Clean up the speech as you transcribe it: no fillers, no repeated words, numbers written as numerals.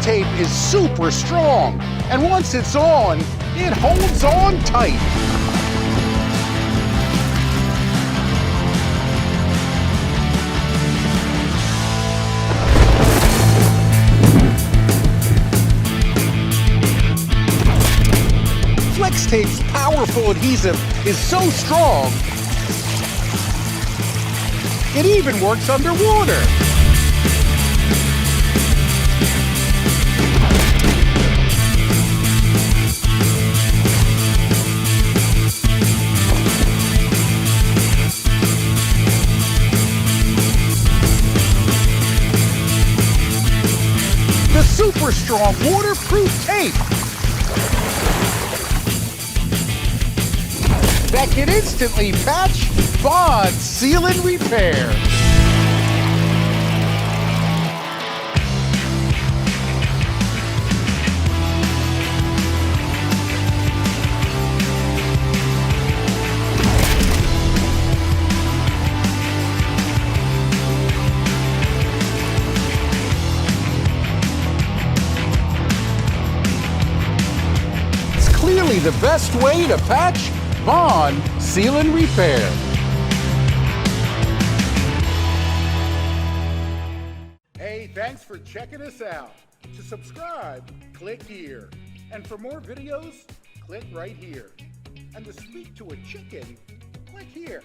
tape is super strong, and once it's on, it holds on tight. FLEX tape's powerful adhesive is so strong, it even works underwater. The super strong waterproof tape that can instantly patch, bond, seal, and repair. It's clearly the best way to patch, bond, seal, and repair. Hey, thanks for checking us out. To subscribe, click here. And for more videos, click right here. And to speak to a chicken, click here.